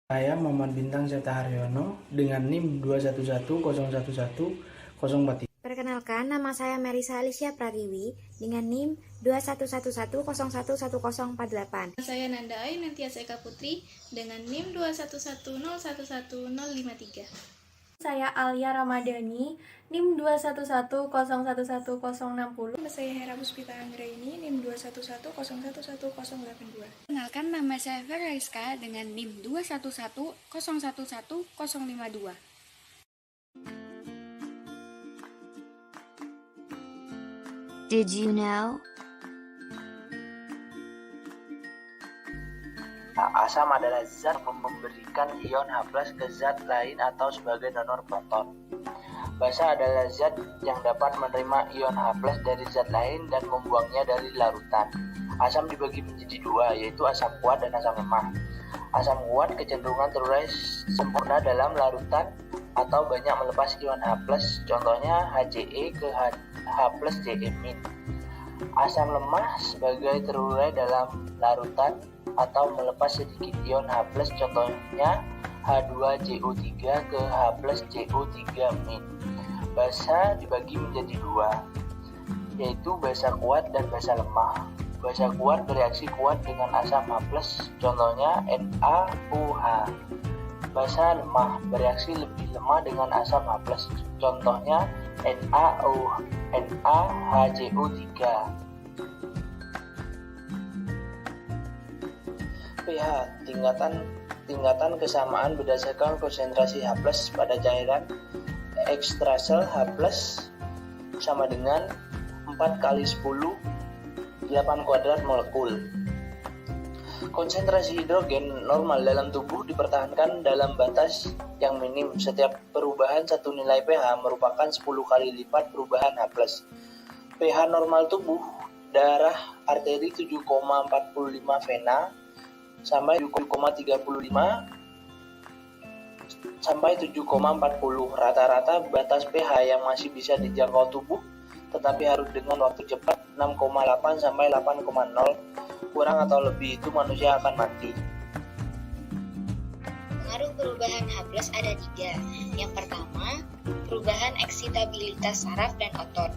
Saya Muhammad Bintang Zeta Haryono dengan NIM 211011043. Perkenalkan, nama saya Merisa Alicia Pratiwi dengan NIM 2111011048. Saya Nanda Ainantias Eka Putri dengan NIM 211011053. Saya Alia Ramadhani, NIM 211011060. Saya Hera Puspita Anggraini, NIM 211011082. Kenalkan, nama saya Vera Rizka dengan NIM 211011052. Did you know? Asam adalah zat memberikan ion H+ ke zat lain atau sebagai donor proton. Basa adalah zat yang dapat menerima ion H+ dari zat lain dan membuangnya dari larutan. Asam dibagi menjadi dua, yaitu asam kuat dan asam lemah. Asam kuat kecenderungan terurai sempurna dalam larutan atau banyak melepas ion H+, contohnya HCl ke H+Ce-. Asam lemah sebagai terurai dalam larutan atau melepas sedikit ion H+, contohnya H2CO3 ke H+CO3-. Basa dibagi menjadi dua, yaitu basa kuat dan basa lemah. Basa kuat bereaksi kuat dengan asam H+, contohnya NaOH. Basa lemah bereaksi lebih lemah dengan asam H+, contohnya NaHCO3. pH tingkatan kesamaan berdasarkan konsentrasi H+ pada cairan ekstrasel H+ sama dengan 4 kali 10 8 kuadrat molekul. Konsentrasi hidrogen normal dalam tubuh dipertahankan dalam batas yang minim. Setiap perubahan satu nilai pH merupakan 10 kali lipat perubahan H+. pH normal tubuh darah arteri 7,45 vena sampai 7,35 sampai 7,40. Rata-rata batas pH yang masih bisa dijangkau tubuh tetapi harus dengan waktu cepat 6,8 sampai 8,0. Kurang atau lebih itu manusia akan mati. Pengaruh perubahan H+ ada 3. Yang pertama, perubahan eksitabilitas saraf dan otot.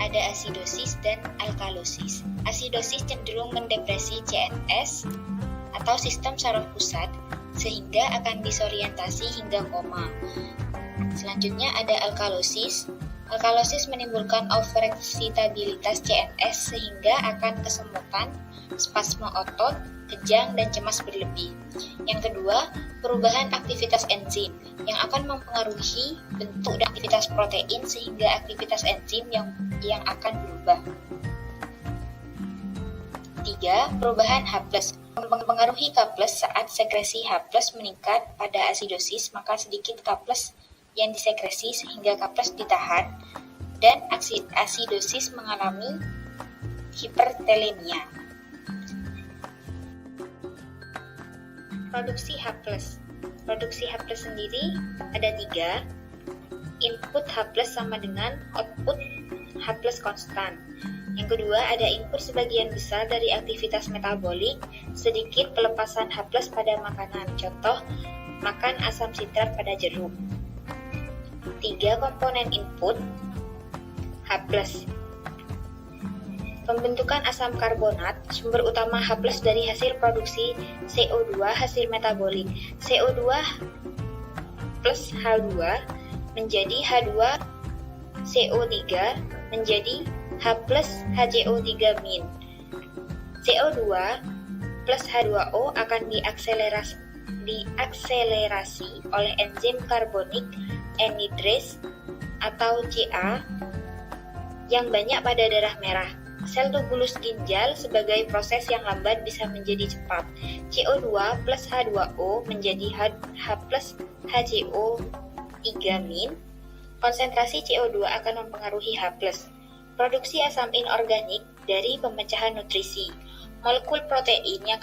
Ada asidosis dan alkalosis. Asidosis cenderung mendepresi CNS atau sistem saraf pusat sehingga akan disorientasi hingga koma. Selanjutnya ada alkalosis. Alkalosis menimbulkan overeksitabilitas CNS sehingga akan kesemutan, spasme otot, kejang, dan cemas berlebih. Yang kedua, perubahan aktivitas enzim yang akan mempengaruhi bentuk dan aktivitas protein sehingga aktivitas enzim yang akan berubah. 3. Perubahan H+. Mempengaruhi K+ saat sekresi H+ meningkat pada asidosis, maka sedikit K+ yang disekresi sehingga K+ ditahan dan asidosis mengalami hipertelemia. Produksi H+. Produksi H+ sendiri ada 3. Input H+ sama dengan output H+ konstan. Yang kedua, ada input sebagian besar dari aktivitas metabolik, sedikit pelepasan H+ pada makanan. Contoh, makan asam sitrat pada jeruk. 3. Komponen input H+. Pembentukan asam karbonat, sumber utama H+ dari hasil produksi CO2 hasil metabolik. CO2 plus H2 menjadi H2 CO3 menjadi H plus HCO3-. CO2 plus H2O akan diakselerasi oleh enzim karbonik anhydrase atau Ca yang banyak pada darah merah. Sel tubulus ginjal sebagai proses yang lambat bisa menjadi cepat. CO2 plus H2O menjadi H plus HCO3-. Konsentrasi CO2 akan mempengaruhi H+. Produksi asam inorganik dari pemecahan nutrisi. Molekul protein yang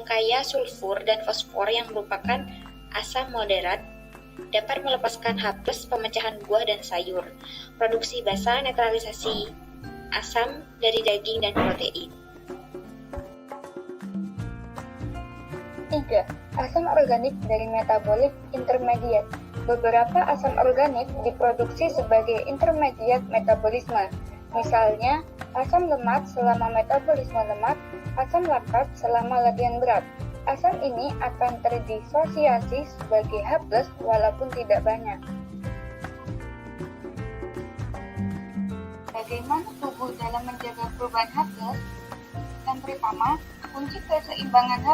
kaya sulfur dan fosfor yang merupakan asam moderat dapat melepaskan H+ pemecahan buah dan sayur. Produksi basa netralisasi asam dari daging dan protein. ketiga, asam organik dari metabolit intermediate. Beberapa asam organik diproduksi sebagai intermediate metabolisme. Misalnya, asam lemak selama metabolisme lemak, asam laktat selama latihan berat. Asam ini akan terdisosiasi sebagai H+ walaupun tidak banyak. Bagaimana tubuh dalam menjaga perubahan H+? Yang pertama, kunci keseimbangan H+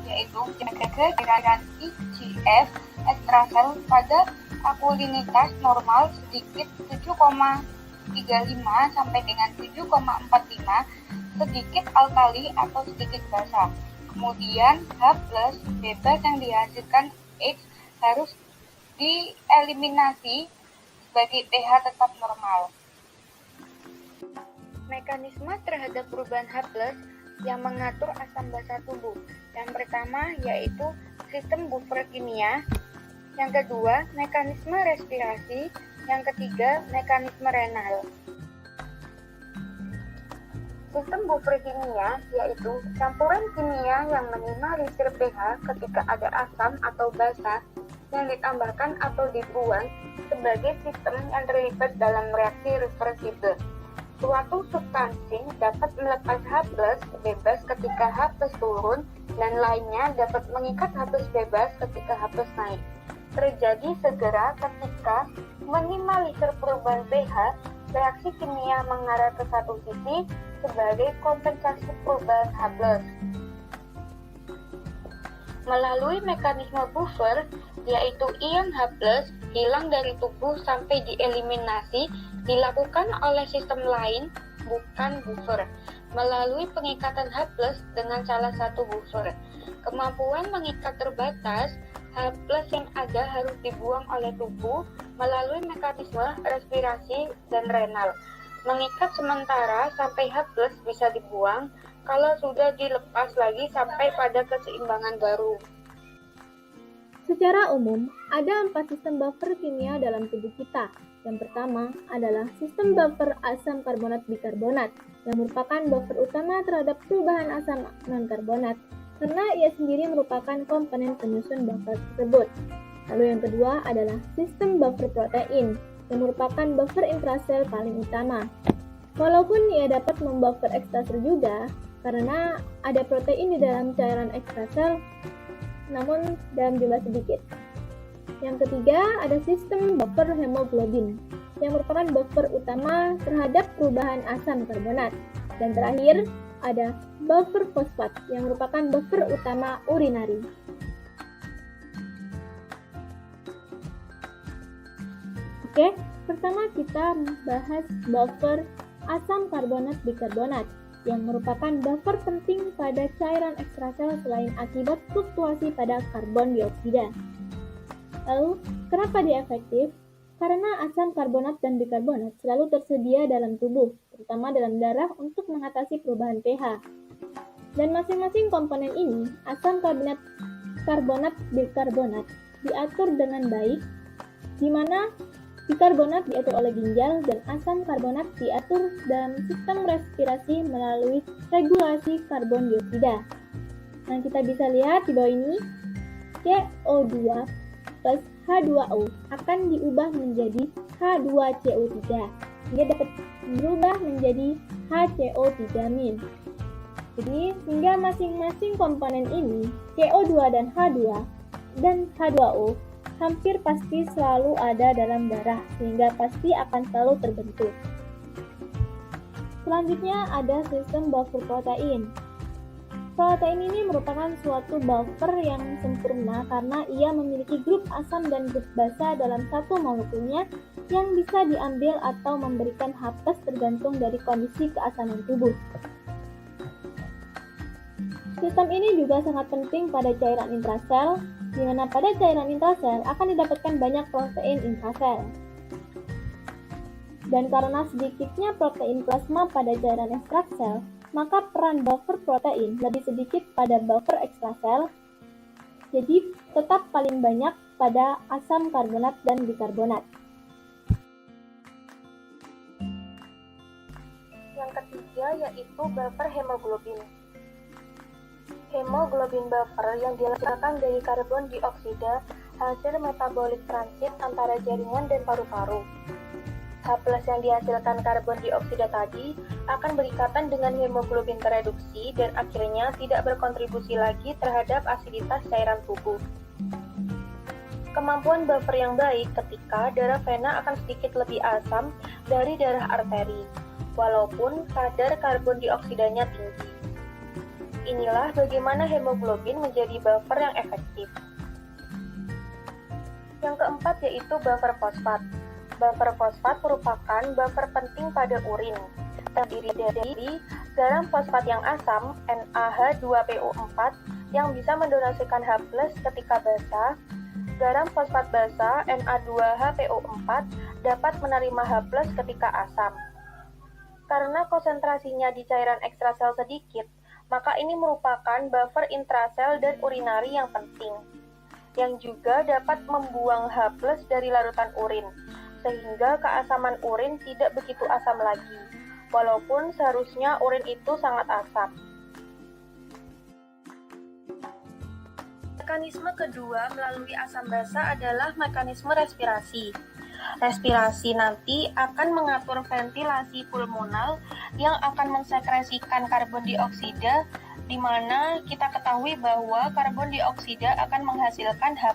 yaitu menjaga cairan IGF ekstrasel pada alkalinitas normal sedikit 7,35 sampai dengan 7,45, sedikit alkali atau sedikit basa. Kemudian H+ bebas yang dihasilkan X harus dieliminasi sebagai pH tetap normal. Mekanisme terhadap perubahan H+ yang mengatur asam basa tubuh. Yang pertama yaitu sistem buffer kimia, yang kedua mekanisme respirasi, yang ketiga mekanisme renal. Sistem buffer kimia yaitu campuran kimia yang minimalisir pH ketika ada asam atau basa yang ditambahkan atau dibuang sebagai sistem yang terlibat dalam reaksi reversibel. Suatu substansi dapat melepas H+ bebas ketika H+ turun dan lainnya dapat mengikat H+ bebas ketika H+ naik. Terjadi segera ketika minimalisir perubahan pH, reaksi kimia mengarah ke satu sisi sebagai kompensasi perubahan H+. Melalui mekanisme buffer, yaitu ion H+ hilang dari tubuh sampai dieliminasi, dilakukan oleh sistem lain, bukan buffer, melalui pengikatan H+ dengan salah satu buffer. Kemampuan mengikat terbatas, H+ yang ada harus dibuang oleh tubuh melalui mekanisme respirasi dan renal. Mengikat sementara sampai H+ bisa dibuang, kalau sudah dilepas lagi sampai pada keseimbangan baru. Secara umum, ada 4 sistem buffer kimia dalam tubuh kita. Yang pertama adalah sistem buffer asam karbonat bikarbonat, yang merupakan buffer utama terhadap perubahan asam non-karbonat, karena ia sendiri merupakan komponen penyusun buffer tersebut. Lalu yang kedua adalah sistem buffer protein, yang merupakan buffer intrasel paling utama. Walaupun ia dapat membuffer ekstrasel juga, karena ada protein di dalam cairan ekstrasel, namun dalam jumlah sedikit. Yang ketiga ada sistem buffer hemoglobin, yang merupakan buffer utama terhadap perubahan asam karbonat. Dan terakhir ada buffer fosfat, yang merupakan buffer utama urinari. Oke, pertama kita bahas buffer asam karbonat bikarbonat, yang merupakan buffer penting pada cairan ekstrasel selain akibat fluktuasi pada karbon dioksida. Lalu, kenapa dia efektif? Karena asam karbonat dan bikarbonat selalu tersedia dalam tubuh, terutama dalam darah untuk mengatasi perubahan pH. Dan masing-masing komponen ini, asam karbonat, bikarbonat, diatur dengan baik, di mana bikarbonat diatur oleh ginjal dan asam karbonat diatur dalam sistem respirasi melalui regulasi karbon dioksida. Nah, kita bisa lihat di bawah ini, CO2 plus H2O akan diubah menjadi H2CO3. Dia dapat berubah menjadi HCO3-. Jadi, sehingga masing-masing komponen ini, CO2 dan H2O, hampir pasti selalu ada dalam darah, sehingga pasti akan selalu terbentuk. Selanjutnya ada sistem buffer protein. Protein ini merupakan suatu buffer yang sempurna karena ia memiliki grup asam dan grup basa dalam satu molekulnya yang bisa diambil atau memberikan H+ tergantung dari kondisi keasaman tubuh. Sistem ini juga sangat penting pada cairan intrasel, di mana pada cairan intrasel akan didapatkan banyak protein intrasel. Dan karena sedikitnya protein plasma pada cairan ekstrasel, maka peran buffer protein lebih sedikit pada buffer ekstrasel, jadi tetap paling banyak pada asam karbonat dan bikarbonat. Yang ketiga yaitu buffer hemoglobin. Hemoglobin buffer yang dihasilkan dari karbon dioksida hasil metabolic transit antara jaringan dan paru-paru. H+ yang dihasilkan karbon dioksida tadi akan berikatan dengan hemoglobin tereduksi dan akhirnya tidak berkontribusi lagi terhadap asiditas cairan tubuh. Kemampuan buffer yang baik ketika darah vena akan sedikit lebih asam dari darah arteri, walaupun kadar karbon dioksidanya tinggi. Inilah bagaimana hemoglobin menjadi buffer yang efektif. Yang keempat yaitu buffer fosfat. Buffer fosfat merupakan buffer penting pada urin, terdiri dari garam fosfat yang asam NaH2PO4 yang bisa mendonasikan H+ ketika basah, garam fosfat basah Na2HPO4 dapat menerima H+ ketika asam. Karena konsentrasinya di cairan ekstrasel sedikit, maka ini merupakan buffer intrasel dan urinari yang penting, yang juga dapat membuang H+ dari larutan urin, sehingga keasaman urin tidak begitu asam lagi, walaupun seharusnya urin itu sangat asam. Mekanisme kedua melalui asam basa adalah mekanisme respirasi. Respirasi nanti akan mengatur ventilasi pulmonal yang akan mensekresikan karbon dioksida, di mana kita ketahui bahwa karbon dioksida akan menghasilkan H+.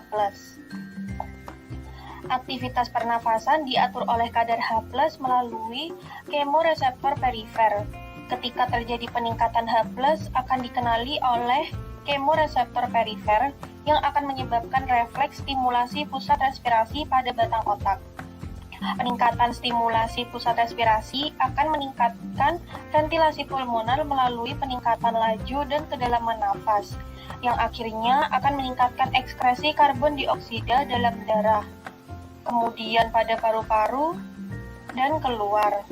Aktivitas pernafasan diatur oleh kadar H+ melalui kemoreseptor perifer. Ketika terjadi peningkatan H+, akan dikenali oleh kemoreseptor perifer yang akan menyebabkan refleks stimulasi pusat respirasi pada batang otak. Peningkatan stimulasi pusat respirasi akan meningkatkan ventilasi pulmonar melalui peningkatan laju dan kedalaman nafas, yang akhirnya akan meningkatkan ekskresi karbon dioksida dalam darah, kemudian pada paru-paru, dan keluar.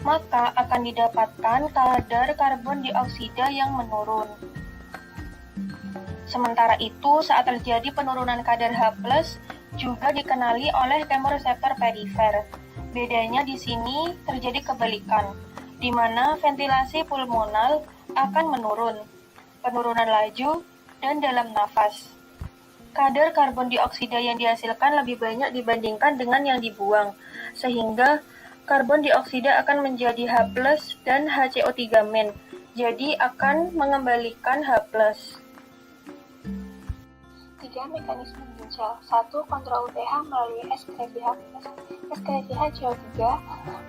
Maka akan didapatkan kadar karbon dioksida yang menurun. Sementara itu, saat terjadi penurunan kadar H+, juga dikenali oleh kemoreseptor perifer. Bedanya di sini terjadi kebalikan, di mana ventilasi pulmonal akan menurun, penurunan laju, dan dalam nafas. Kadar karbon dioksida yang dihasilkan lebih banyak dibandingkan dengan yang dibuang, sehingga karbon dioksida akan menjadi H+ dan HCO3-. Jadi akan mengembalikan H+. 3 mekanisme ginjal. 1. Kontrol pH melalui ekskresi H+, ekskresi HCO3,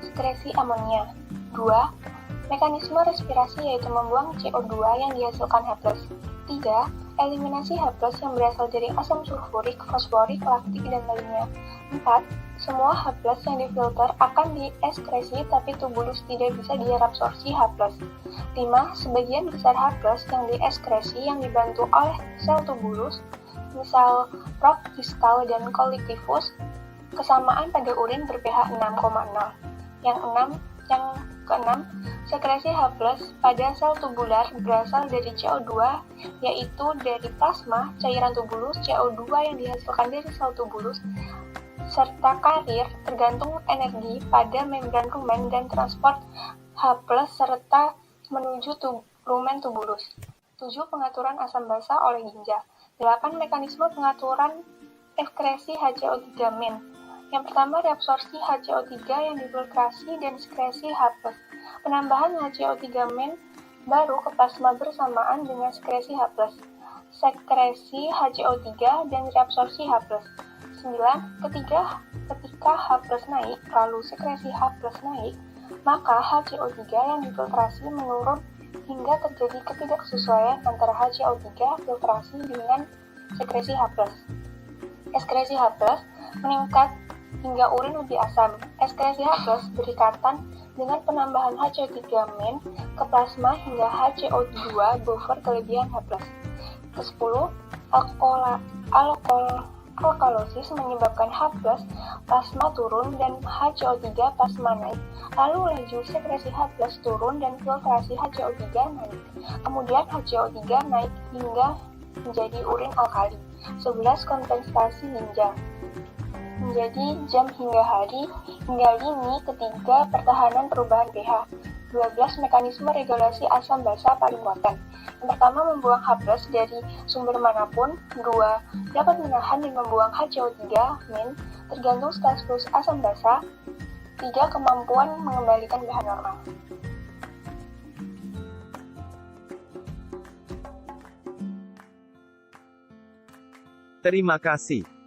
sekresi amonia. 2. Mekanisme respirasi yaitu membuang CO2 yang dihasilkan H+. 3. Eliminasi H+ yang berasal dari asam sulfurik, fosforik, laktik, dan lainnya. 4. Semua H+ yang difilter akan dieskresi tapi tubulus tidak bisa diabsorpsi H+. 5. Sebagian besar H+ yang dieskresi yang dibantu oleh sel tubulus, misal prok, distal, dan kolektivus. Kesamaan pada urin ber-pH 6,0. Yang keenam, sekresi H+ pada sel tubular berasal dari CO2, yaitu dari plasma, cairan tubulus, CO2 yang dihasilkan dari sel tubulus, serta karir tergantung energi pada membran rumen dan transport H+ serta menuju rumen tubulus. 7. Pengaturan asam basa oleh ginjal. 8. Mekanisme pengaturan ekskresi HCO3-. Yang pertama, reabsorpsi HCO3 yang difiltrasi dan sekresi H+. Penambahan HCO3- baru ke plasma bersamaan dengan sekresi H+. Sekresi HCO3 dan reabsorpsi H+. 9. Ketika H+ naik, lalu sekresi H+ naik, maka HCO3 yang difiltrasi menurun hingga terjadi ketidaksesuaian antara HCO3 filtrasi dengan sekresi H+. Ekskresi H+ meningkat hingga urin lebih asam. Ekskresi H+ berikatan dengan penambahan HCO3- ke plasma hingga HCO2 buffer kelebihan H+. Ke-10, alkalosis menyebabkan H+ plasma turun dan HCO3 plasma naik. Lalu laju sekresi H+ turun dan filtrasi HCO3 naik. Kemudian HCO3 naik hingga menjadi urin alkali. 11. Kompensasi ginjal. Menjadi jam hingga hari. Hingga lini ketiga, pertahanan perubahan pH. 12 mekanisme regulasi asam basa paling poten. Yang pertama, membuang H+ dari sumber manapun. 2. Dapat menahan dan membuang HCO3 min tergantung status asam basa. 3. Kemampuan mengembalikan pH normal. Terima kasih.